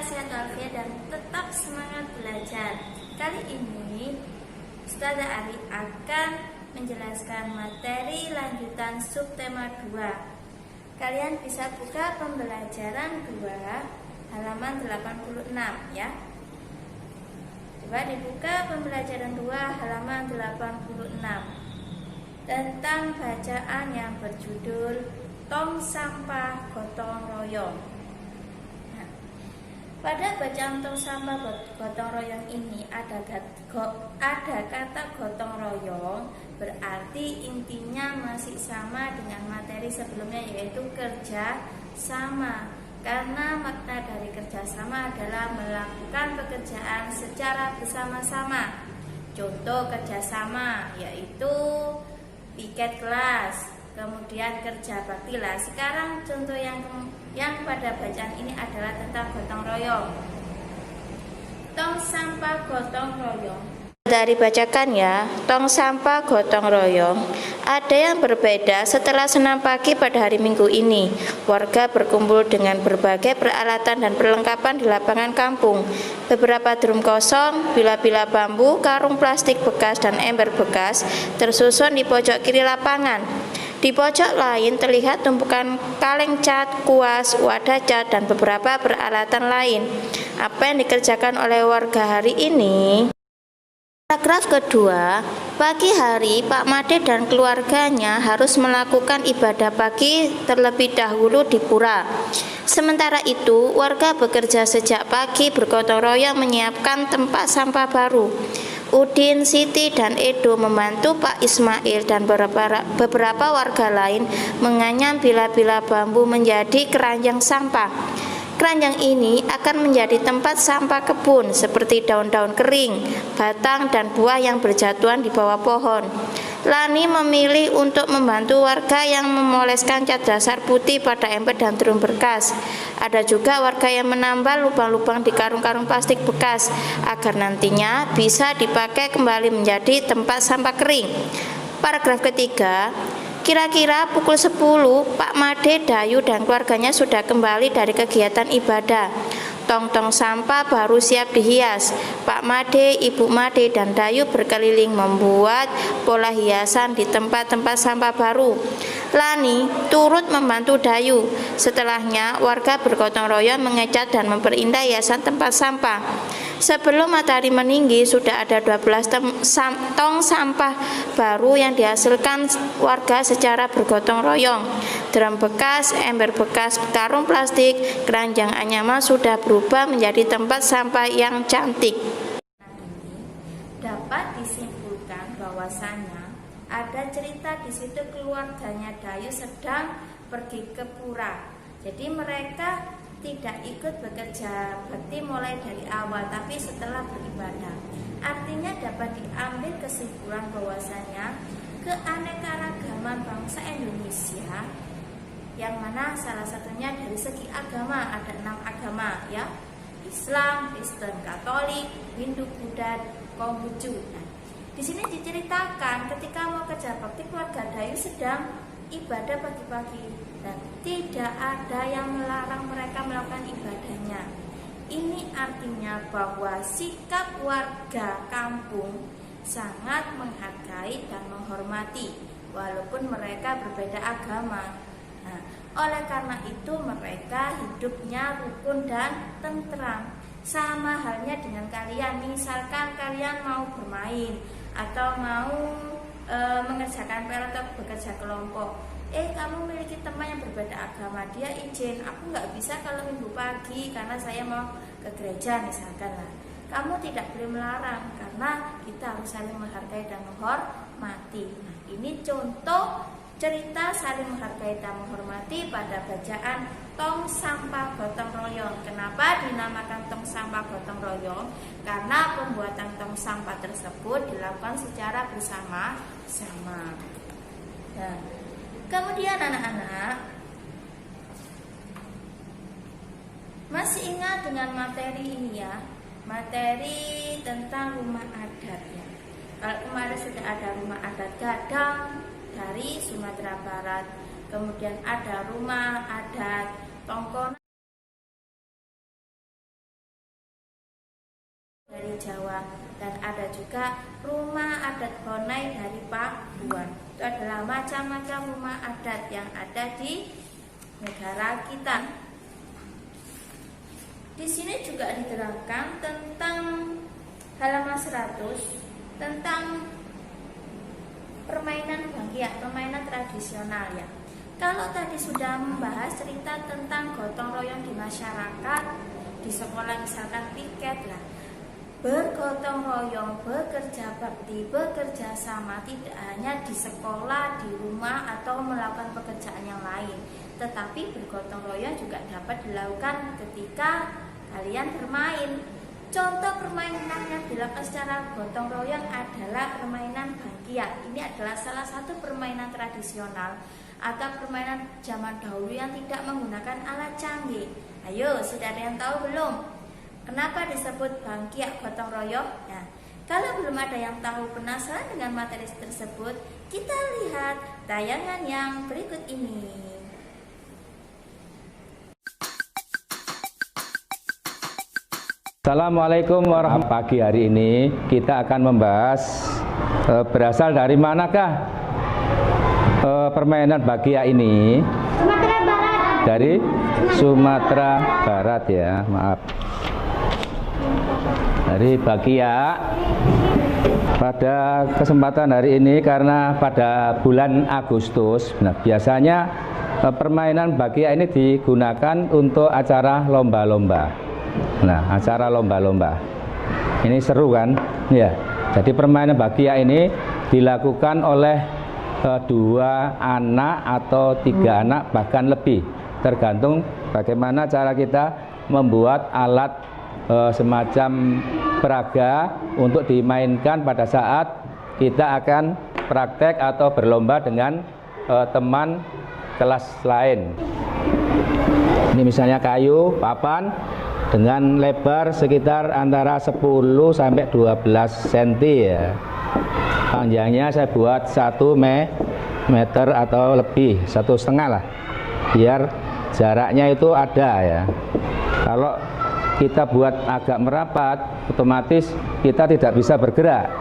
Sehat walafiat dan tetap semangat belajar. Kali ini Ustazah Ari akan menjelaskan materi lanjutan subtema 2. Kalian bisa buka pembelajaran 2 halaman 86 ya. Coba dibuka pembelajaran 2 halaman 86 tentang bacaan yang berjudul Tong Sampah Gotong Royong. Pada bacaan tong sampah gotong royong ini ada kata gotong royong, berarti intinya masih sama dengan materi sebelumnya, yaitu kerja sama. Karena makna dari kerja sama adalah melakukan pekerjaan secara bersama-sama. Contoh kerjasama yaitu piket kelas, kemudian kerja bakti. Sekarang contoh yang pada bacaan ini adalah tentang gotong royong. Tong sampah gotong royong. Dari bacakan ya, tong sampah gotong royong. Ada yang berbeda setelah senam pagi pada hari Minggu ini. Warga berkumpul dengan berbagai peralatan dan perlengkapan di lapangan kampung. Beberapa drum kosong, bila-bila bambu, karung plastik bekas dan ember bekas tersusun di pojok kiri lapangan. Di pojok lain terlihat tumpukan kaleng cat, kuas, wadah cat, dan beberapa peralatan lain. Apa yang dikerjakan oleh warga hari ini? Paragraf kedua, pagi hari Pak Made dan keluarganya harus melakukan ibadah pagi terlebih dahulu di pura. Sementara itu, warga bekerja sejak pagi bergotong royong menyiapkan tempat sampah baru. Udin, Siti, dan Edo membantu Pak Ismail dan beberapa warga lain menganyam bila-bila bambu menjadi keranjang sampah. Keranjang ini akan menjadi tempat sampah kebun seperti daun-daun kering, batang, dan buah yang berjatuhan di bawah pohon. Lani memilih untuk membantu warga yang memoleskan cat dasar putih pada ember dan drum bekas. Ada juga warga yang menambal lubang-lubang di karung-karung plastik bekas agar nantinya bisa dipakai kembali menjadi tempat sampah kering. Paragraf ketiga, kira-kira pukul 10 Pak Made, Dayu, dan keluarganya sudah kembali dari kegiatan ibadah. Tong-tong sampah baru siap dihias. Pak Made, Ibu Made, dan Dayu berkeliling membuat pola hiasan di tempat-tempat sampah baru. Lani turut membantu Dayu. Setelahnya, warga bergotong royong mengecat dan memperindah hiasan tempat sampah. Sebelum matahari meninggi, sudah ada 12 tong sampah baru yang dihasilkan warga secara bergotong royong. Drum bekas, ember bekas, karung plastik, keranjang anyaman sudah berubah menjadi tempat sampah yang cantik. Dapat disimpulkan bahwasannya ada cerita di situ keluarganya Dayu sedang pergi ke pura. Jadi mereka tidak ikut bekerja bakti mulai dari awal, tapi setelah beribadah. Artinya dapat diambil kesimpulan bahwasanya keanekaragaman bangsa Indonesia, yang mana salah satunya dari segi agama ada 6 agama ya, Islam, Kristen, Katolik, Hindu, Buddha, Konghucu. Nah, di sini diceritakan ketika mau kerja bakti keluarga Dayu sedang ibadah pagi-pagi dan tidak ada yang melarang mereka melakukan ibadahnya. Ini artinya bahwa sikap warga kampung sangat menghargai dan menghormati walaupun mereka berbeda agama. Nah, oleh karena itu mereka hidupnya rukun dan tentram. Sama halnya dengan kalian, misalkan kalian mau bermain atau mau mengerjakan PR atau bekerja kelompok. Kamu memiliki teman yang berbeda agama, dia izin, aku nggak bisa kalau minggu pagi karena saya mau ke gereja misalkan lah. Kamu tidak boleh melarang karena kita harus saling menghargai dan menghormati. Nah, ini contoh cerita saling menghargai dan menghormati pada bacaan tong sampah gotong royong. Kenapa dinamakan tong sampah gotong royong? Karena pembuatan tong sampah tersebut dilakukan secara bersama-sama. Nah, kemudian anak-anak masih ingat dengan materi ini ya, materi tentang rumah adat ya. Kalau kemarin sudah ada rumah adat Gadang dari Sumatera Barat, kemudian ada rumah adat Tongkonan dari Jawa, dan ada juga rumah adat Honai dari Papua. Itu adalah macam-macam rumah adat yang ada di negara kita. Di sini juga diterangkan tentang halaman 100 tentang permainan bangkiak, permainan tradisional ya. Kalau tadi sudah membahas cerita tentang gotong royong di masyarakat, di sekolah misalkan piket lah, bergotong royong, bekerja bakti, bekerja sama tidak hanya di sekolah, di rumah atau melakukan pekerjaan yang lain, tetapi bergotong royong juga dapat dilakukan ketika kalian bermain. Contoh permainan yang dilakukan secara gotong royong adalah permainan bangkiak. Ini adalah salah satu permainan tradisional atau permainan zaman dahulu yang tidak menggunakan alat canggih. Ayo, sudah ada yang tahu belum? Kenapa disebut bangkiak gotong royong? Nah, kalau belum ada yang tahu, penasaran dengan materi tersebut, kita lihat tayangan yang berikut ini. Assalamualaikum warahmatullahi wabarakatuh. Pagi hari ini kita akan membahas berasal dari manakah permainan bangkiak ini. Sumatera Barat. Dari Sumatera Barat ya, maaf. Dari bangkiak. Pada kesempatan hari ini karena pada bulan Agustus, nah biasanya permainan bangkiak ini digunakan untuk acara lomba-lomba. Nah, acara lomba-lomba ini seru kan ya. Jadi permainan bangkiak ini dilakukan oleh 2 anak atau 3 anak bahkan lebih, tergantung bagaimana cara kita membuat alat semacam peraga untuk dimainkan pada saat kita akan praktek atau berlomba dengan teman kelas lain. Ini misalnya kayu, papan dengan lebar sekitar antara 10 sampai 12 cm ya. Panjangnya saya buat 1 meter atau lebih, 1,5 lah, biar jaraknya itu ada ya. Kalau kita buat agak merapat, otomatis kita tidak bisa bergerak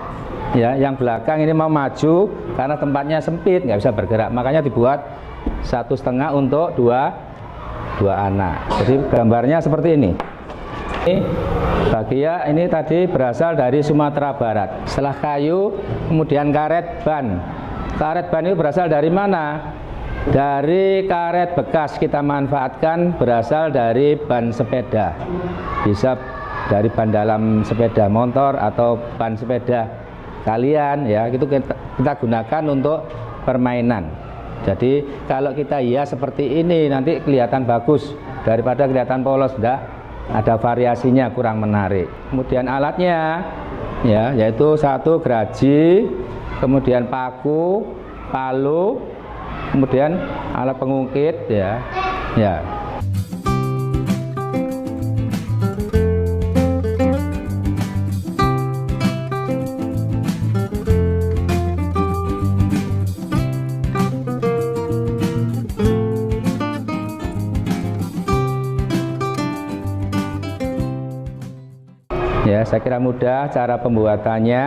ya. Yang belakang ini mau maju karena tempatnya sempit, nggak bisa bergerak, makanya dibuat 1,5 untuk dua anak. Jadi gambarnya seperti ini. Bangkiak ini tadi berasal dari Sumatera Barat. Setelah kayu, kemudian karet ban. Karet ban itu berasal dari mana? Dari karet bekas kita manfaatkan, berasal dari ban sepeda. Bisa dari ban dalam sepeda motor atau ban sepeda kalian ya, itu kita gunakan untuk permainan. Jadi kalau kita hias seperti ini nanti kelihatan bagus daripada kelihatan polos, enggak, ada variasinya, kurang menarik. Kemudian alatnya ya, yaitu 1 geraji, kemudian paku, palu, kemudian alat pengungkit ya. Ya. Ya, saya kira mudah cara pembuatannya.